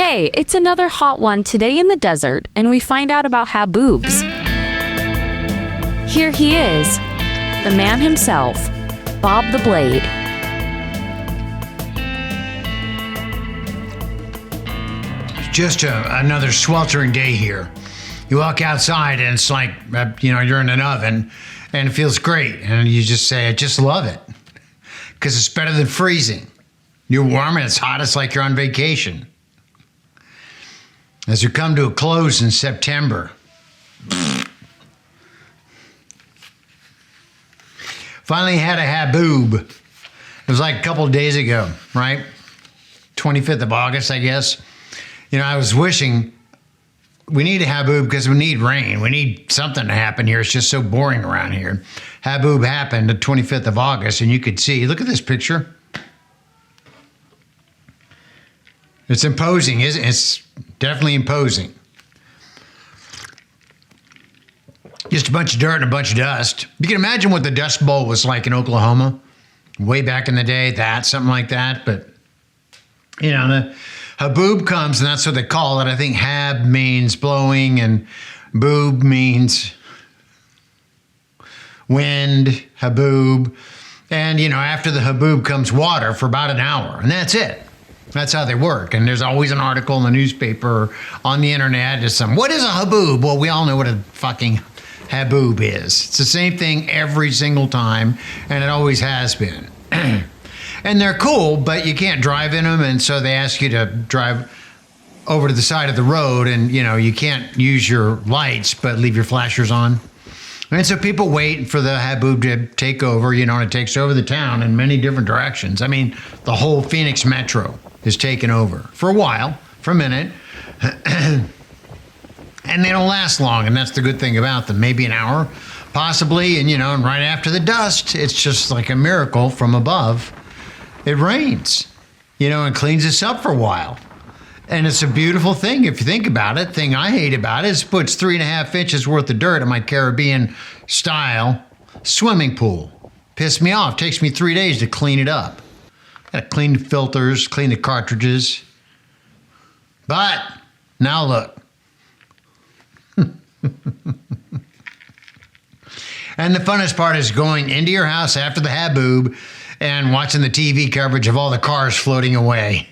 Hey, it's another hot one today in the desert, and we find out about Haboobs. Here he is, the man himself, Bob the Blade. Just another sweltering day here. You walk outside and it's like, you're in an oven and it feels great. And you just say, I just love it. Because it's better than freezing. You're warm and it's hot, it's like you're on vacation. As we come to a close in September, finally had a Haboob. It was like a couple of days ago, right? 25th of August, I guess. I was wishing we need a Haboob because we need rain. We need something to happen here. It's just so boring around here. Haboob happened the 25th of August, and you could see, look at this picture. It's imposing, isn't it? It's definitely imposing. Just a bunch of dirt and a bunch of dust. You can imagine what the Dust Bowl was like in Oklahoma way back in the day, something like that. But, the Haboob comes, and that's what they call it. I think Hab means blowing, and boob means wind, Haboob. And, after the Haboob comes water for about an hour, and that's it. That's how they work. And there's always an article in the newspaper or on the internet. What is a Haboob? Well, we all know what a fucking Haboob is. It's the same thing every single time, and it always has been. And they're cool, but you can't drive in them, and so they ask you to drive over to the side of the road, and, you can't use your lights, but leave your flashers on. And so people wait for the Haboob to take over, and it takes over the town in many different directions. I mean, the whole Phoenix metro is taken over for a while, for a minute. And they don't last long, and that's the good thing about them. Maybe an hour, possibly, and right after the dust, it's just like a miracle from above. It rains, and cleans us up for a while. And it's a beautiful thing if you think about it. Thing I hate about it is it puts 3.5 inches worth of dirt in my Caribbean style swimming pool. Pissed me off. Takes me 3 days to clean it up. Gotta clean the filters, clean the cartridges. But now look. And the funnest part is going into your house after the Haboob and watching the TV coverage of all the cars floating away.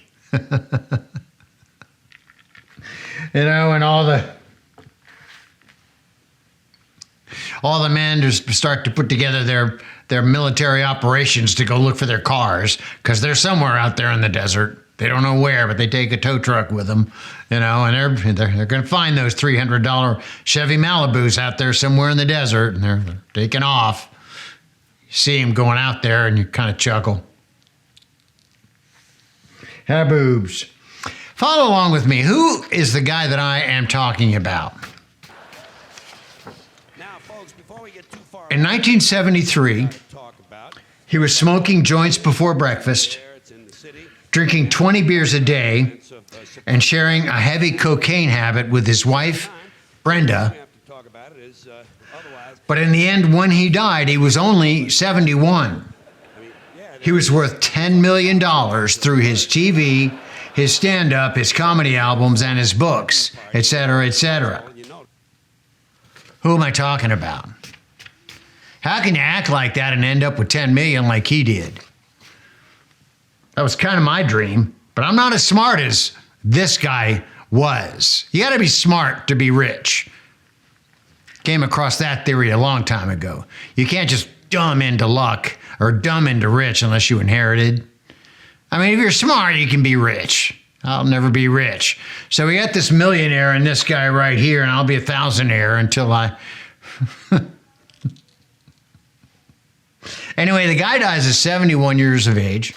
And all the men just start to put together their military operations to go look for their cars, because they're somewhere out there in the desert. They don't know where, but they take a tow truck with them, and they're going to find those $300 Chevy Malibus out there somewhere in the desert, and they're taking off. You see them going out there, and you kind of chuckle. Haboobs. Follow along with me. Who is the guy that I am talking about? Now, folks, before we get too far in 1973, he was smoking joints before breakfast, drinking 20 beers a day, and sharing a heavy cocaine habit with his wife, Brenda. But in the end, when he died, he was only 71. He was worth $10 million through his TV, his stand-up, his comedy albums, and his books, etc., etc. Who am I talking about? How can you act like that and end up with 10 million like he did? That was kind of my dream, but I'm not as smart as this guy was. You got to be smart to be rich. Came across that theory a long time ago. You can't just dumb into luck or dumb into rich unless you inherited. I mean, if you're smart, you can be rich. I'll never be rich. So we got this millionaire and this guy right here, and I'll be a thousandaire until I... Anyway, the guy dies at 71 years of age.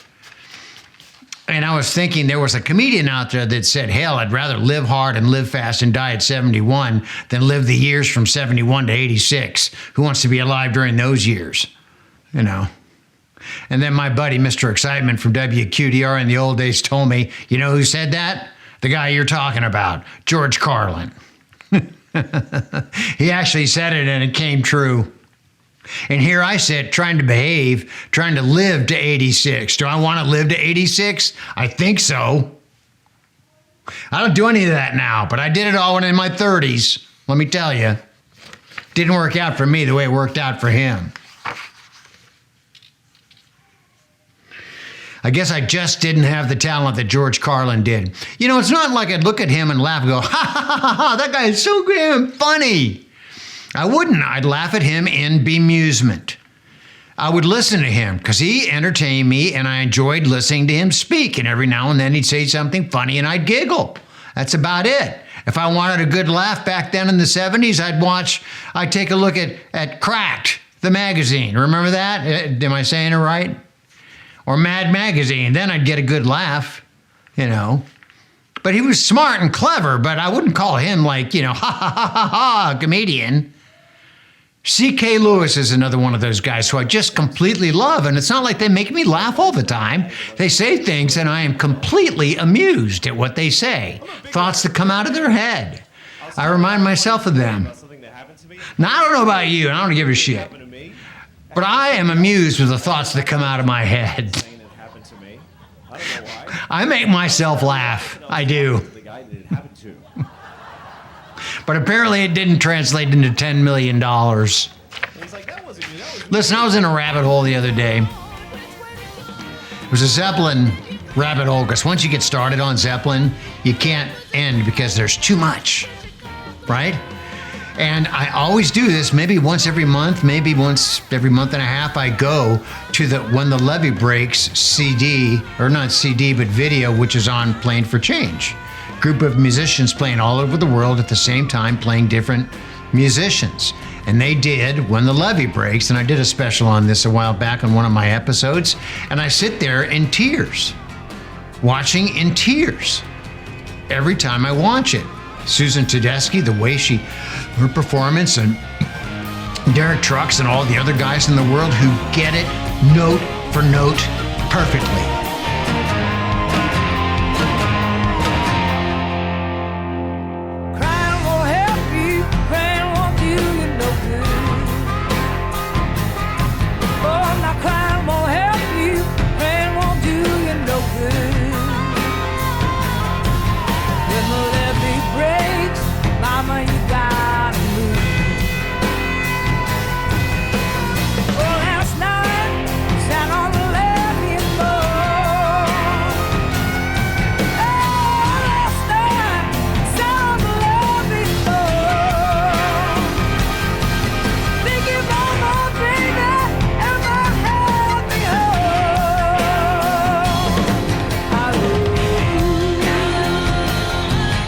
And I was thinking there was a comedian out there that said, hell, I'd rather live hard and live fast and die at 71 than live the years from 71 to 86. Who wants to be alive during those years? And then my buddy, Mr. Excitement from WQDR in the old days told me, you know who said that? The guy you're talking about, George Carlin. He actually said it and it came true. And here I sit trying to behave, trying to live to 86. Do I want to live to 86? I think so. I don't do any of that now, but I did it all when in my 30s. Let me tell you. Didn't work out for me the way it worked out for him. I guess I just didn't have the talent that George Carlin did. You know, it's not like I'd look at him and laugh and go, ha ha ha ha, ha, that guy is so damn funny. I wouldn't. I'd laugh at him in bemusement. I would listen to him because he entertained me and I enjoyed listening to him speak. And every now and then he'd say something funny and I'd giggle. That's about it. If I wanted a good laugh back then in the 70s, I'd take a look at Cracked, the magazine. Remember that? Am I saying it right? Or Mad Magazine. Then I'd get a good laugh, you know. But he was smart and clever, but I wouldn't call him like, you know, ha ha ha ha ha, comedian. C.K. Lewis is another one of those guys who I just completely love. And it's not like they make me laugh all the time. They say things and I am completely amused at what they say. Thoughts that come out of their head. I remind myself of them. Now, I don't know about you. I don't give a shit. But I am amused with the thoughts that come out of my head. I make myself laugh. I do. But apparently it didn't translate into $10 million. Listen, I was in a rabbit hole the other day. It was a Zeppelin rabbit hole, because once you get started on Zeppelin, you can't end because there's too much, right? And I always do this, maybe once every month, maybe once every month and a half, I go to the When the Levee Breaks CD, or not CD, but video, which is on Playing for Change. Group of musicians playing all over the world at the same time, playing different musicians. And they did When the Levee Breaks, and I did a special on this a while back on one of my episodes, and I sit there in tears, watching in tears every time I watch it. Susan Tedeschi, the way her performance, and Derek Trucks and all the other guys in the world who get it note for note perfectly.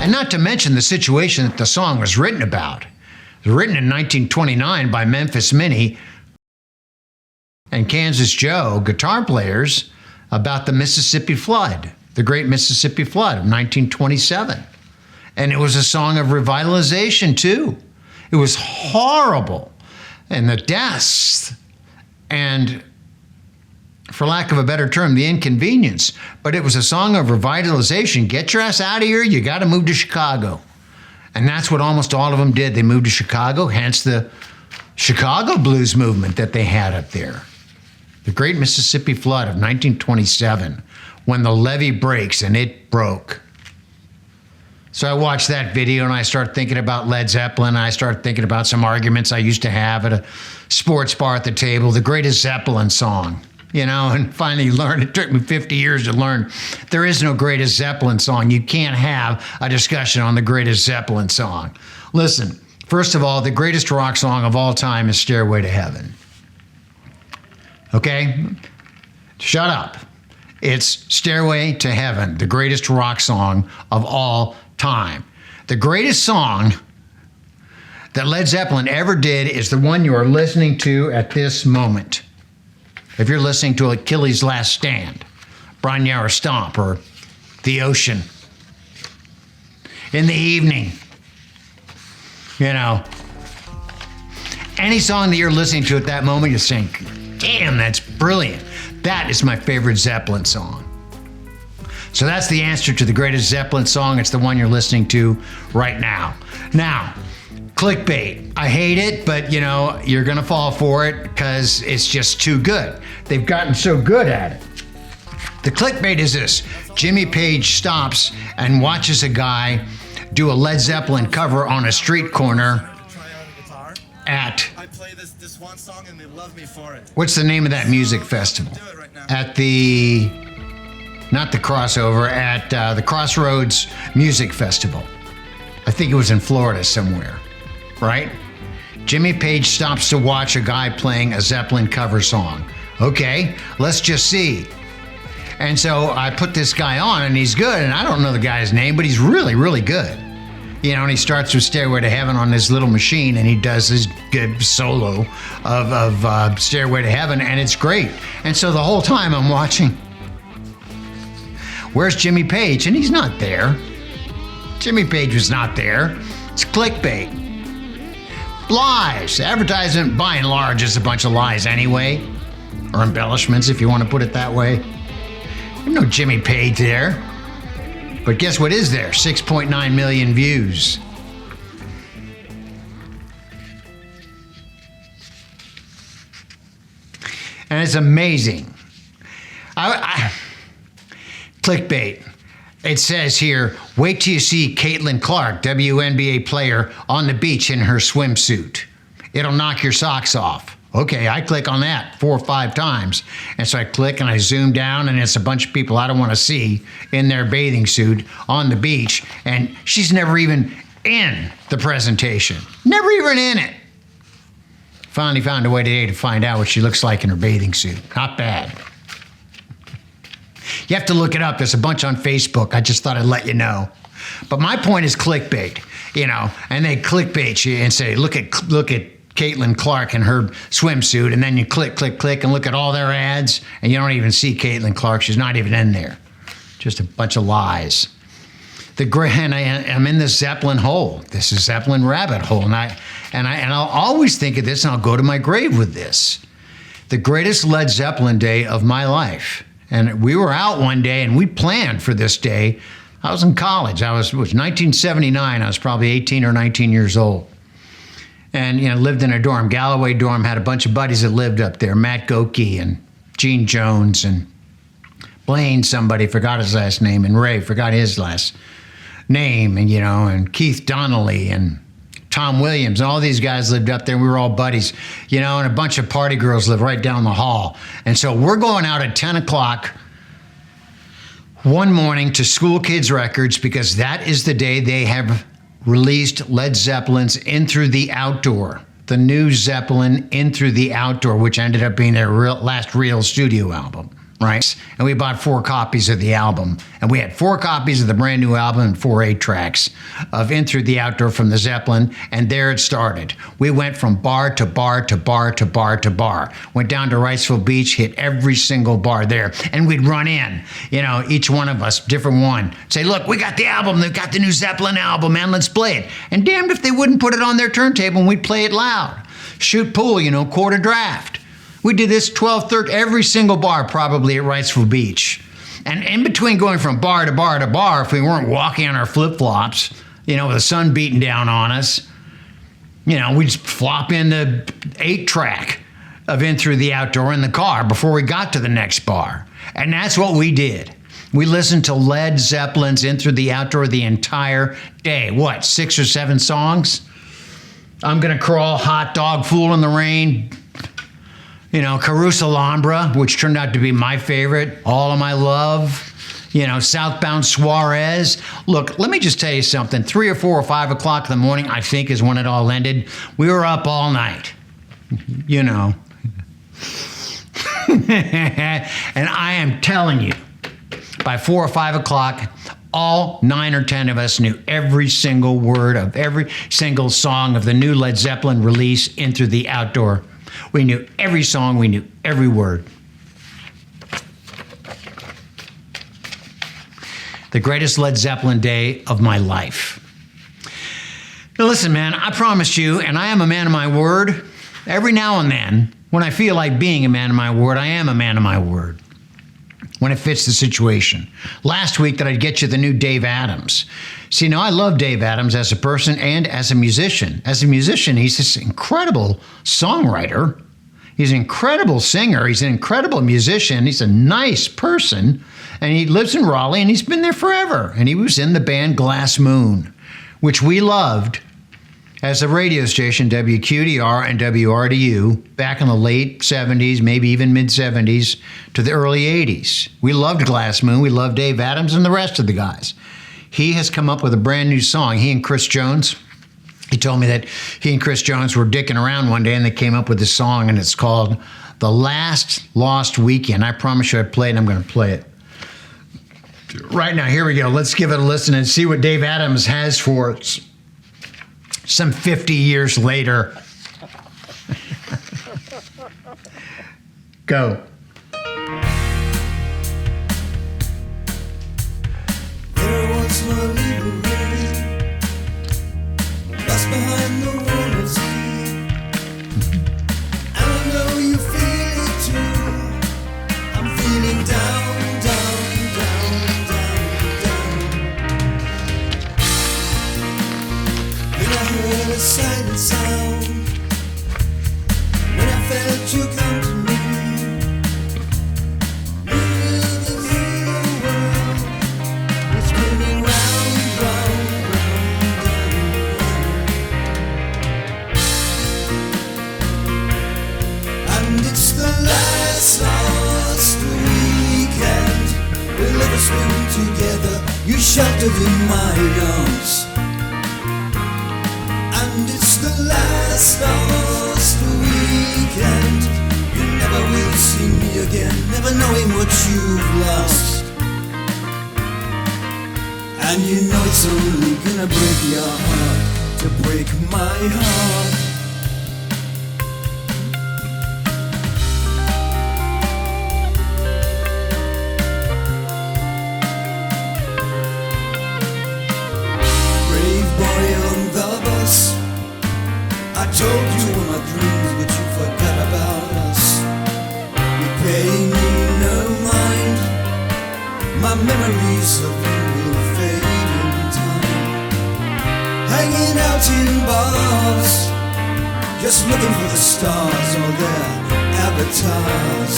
Not to mention the situation that the song was written about. It was written in 1929 by Memphis Minnie and Kansas Joe, guitar players, about the Mississippi flood, the Great Mississippi Flood of 1927. And it was a song of revitalization, too. It was horrible. And the deaths and, for lack of a better term, the inconvenience. But it was a song of revitalization. Get your ass out of here. You got to move to Chicago. And that's what almost all of them did. They moved to Chicago, hence the Chicago blues movement that they had up there. The Great Mississippi Flood of 1927, when the levee breaks, and it broke. So I watched that video and I start thinking about Led Zeppelin. And I start thinking about some arguments I used to have at a sports bar at the table, the greatest Zeppelin song. You know, and finally learned, it took me 50 years to learn, there is no greatest Zeppelin song. You can't have a discussion on the greatest Zeppelin song. Listen, first of all, the greatest rock song of all time is Stairway to Heaven. Okay? Shut up. It's Stairway to Heaven, the greatest rock song of all time. The greatest song that Led Zeppelin ever did is the one you are listening to at this moment. If you're listening to Achilles' Last Stand, Brian Yauer Stomp, or The Ocean, In the Evening, you know, any song that you're listening to at that moment, you're saying, damn, that's brilliant. That is my favorite Zeppelin song. So that's the answer to the greatest Zeppelin song. It's the one you're listening to right now. Now, clickbait. I hate it, but you know, you're gonna fall for it because it's just too good. They've gotten so good at it. The clickbait is this: Jimmy Page stops and watches a guy do a Led Zeppelin cover on a street corner at, I play this one song and they love me for it. what's the name of that music festival? Do it right now. At the, not the crossover, at the Crossroads Music Festival. I think it was in Florida somewhere, right? Jimmy Page stops to watch a guy playing a Zeppelin cover song. Okay, let's just see. And so I put this guy on, and he's good, and I don't know the guy's name, but he's really, really good. You know, and he starts with Stairway to Heaven on this little machine, and he does his good solo of Stairway to Heaven, and it's great. And so the whole time I'm watching, where's Jimmy Page? And he's not there. Jimmy Page was not there. It's clickbait. Lies. Advertisement, by and large, is a bunch of lies anyway, or embellishments, if you want to put it that way. There's no Jimmy Page there. But guess what is there? 6.9 million views. And it's amazing. Clickbait. It says here, wait till you see Caitlin Clark, WNBA player, on the beach in her swimsuit. It'll knock your socks off. Okay, I click on that 4 or 5 times. And so I click and I zoom down, and it's a bunch of people I don't want to see in their bathing suit on the beach. And she's never even in the presentation. Never even in it. Finally found a way today to find out what she looks like in her bathing suit. Not bad. You have to look it up. There's a bunch on Facebook. I just thought I'd let you know. But my point is clickbait, you know, and they clickbait you and say, look at Caitlin Clark in her swimsuit, and then you click, and look at all their ads, and you don't even see Caitlin Clark. She's not even in there. Just a bunch of lies. I'm in this Zeppelin hole. This is Zeppelin rabbit hole, and I'll always think of this, and I'll go to my grave with this. The greatest Led Zeppelin day of my life. And we were out one day, and we planned for this day. I was in college. It was 1979. I was probably 18 or 19 years old. And, you know, lived in a dorm. Galloway dorm, had a bunch of buddies that lived up there. Matt Gokey and Gene Jones and Blaine somebody, forgot his last name, and Ray, forgot his last name, and, you know, and Keith Donnelly and Tom Williams. And all these guys lived up there. We were all buddies, you know, and a bunch of party girls lived right down the hall. And so we're going out at 10 o'clock one morning to School Kids Records, because that is the day they have released Led Zeppelin's In Through the Outdoor, the new Zeppelin In Through the Outdoor, which ended up being their last real studio album, right? And we bought 4 copies of the album, and we had 4 copies of the brand new album and 4 8-tracks of In Through the Outdoor from the Zeppelin, and there it started. We went from bar to bar to bar to bar to bar. Went down to Wrightsville Beach, hit every single bar there, and we'd run in, you know, each one of us, different one, say, look, we got the album, they've got the new Zeppelin album, man, let's play it. And damned if they wouldn't put it on their turntable and we'd play it loud. Shoot pool, you know, quarter draft. We did this 12, 13, every single bar probably at Wrightsville Beach. And in between going from bar to bar to bar, if we weren't walking on our flip-flops, you know, with the sun beating down on us, you know, we'd flop in the 8-track of In Through the Outdoor in the car before we got to the next bar. And that's what we did. We listened to Led Zeppelin's In Through the Outdoor the entire day. What, 6 or 7 songs? I'm Gonna Crawl, Hot Dog, Fool in the Rain, you know, Caruso Alhambra, which turned out to be my favorite, All of My Love, you know, Southbound Suarez. Look, let me just tell you something. 3 or 4 or 5 o'clock in the morning, I think, is when it all ended. We were up all night, you know. And I am telling you, by 4 or 5 o'clock, all 9 or 10 of us knew every single word of every single song of the new Led Zeppelin release, In Through the Outdoor. We knew every song, we knew every word. The greatest Led Zeppelin day of my life. Now listen, man, I promised you, and I am a man of my word. Every now and then, when I feel like being a man of my word, I am a man of my word. When it fits the situation. Last week that I'd get you the new Dave Adams. See, now I love Dave Adams as a person and as a musician. As a musician, he's this incredible songwriter. He's an incredible singer. He's an incredible musician. He's a nice person. And he lives in Raleigh, and he's been there forever. And he was in the band Glass Moon, which we loved as a radio station, WQDR and WRDU, back in the late 70s, maybe even mid-70s to the early 80s. We loved Glass Moon. We loved Dave Adams and the rest of the guys. He has come up with a brand new song. He and Chris Jones. He told me that he and Chris Jones were dicking around one day and they came up with this song, and it's called The Last Lost Weekend. I promise you I'd play it, and I'm going to play it right now. Here we go. Let's give it a listen and see what Dave Adams has for us some 50 years later. Go. There was no little rain, lost behind the water's sea. And I know you feel it too. I'm feeling down, down, down, down, down. When I heard a silent sound, when I felt you come to me, lost weekend, we'll never swim together. You sheltered in my arms, and it's the last lost weekend. You never will see me again, never knowing what you've lost. And you know it's only gonna break your heart to break my heart. I told you in my dreams, but you forgot about us. You pay me no mind. My memories of you will fade in time. Hanging out in bars, just looking for the stars or their avatars.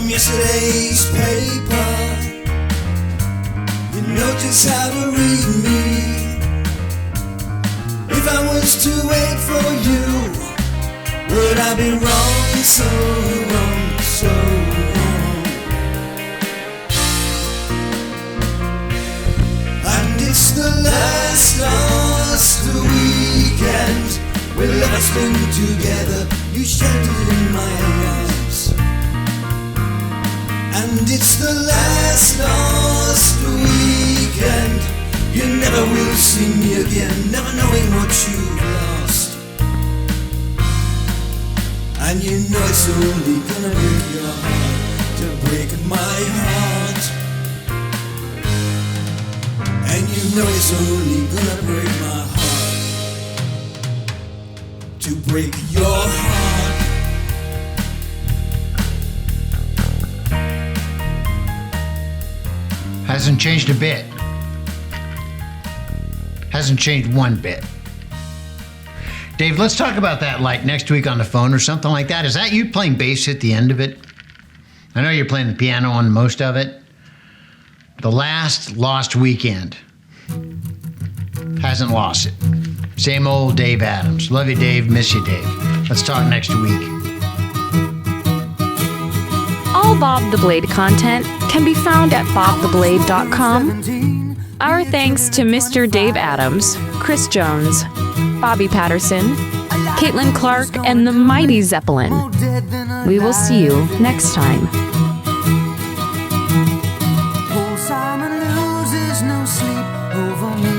Yesterday's paper, you know just how to read me. If I was to wait for you, would I be wrong, so wrong, so wrong? And it's the last lost weekend we'll ever spend together. You sheltered in my arms, and it's the last lost weekend. You never will see me again, never knowing what you've lost. And you know it's only gonna break your heart to break my heart. And you know it's only gonna break my heart to break your heart. Hasn't changed a bit. Hasn't changed one bit. Dave, let's talk about that like next week on the phone or something like that. Is that you playing bass at the end of it? I know you're playing the piano on most of it. The last lost weekend. Hasn't lost it. Same old Dave Adams. Love you, Dave. Miss you, Dave. Let's talk next week. All Bob the Blade content can be found at bobtheblade.com. Our thanks to Mr. Dave Adams, Chris Jones, Bobby Patterson, Caitlin Clark, and the Mighty Zeppelin. We will see you next time. Old Simon loses no sleep over me.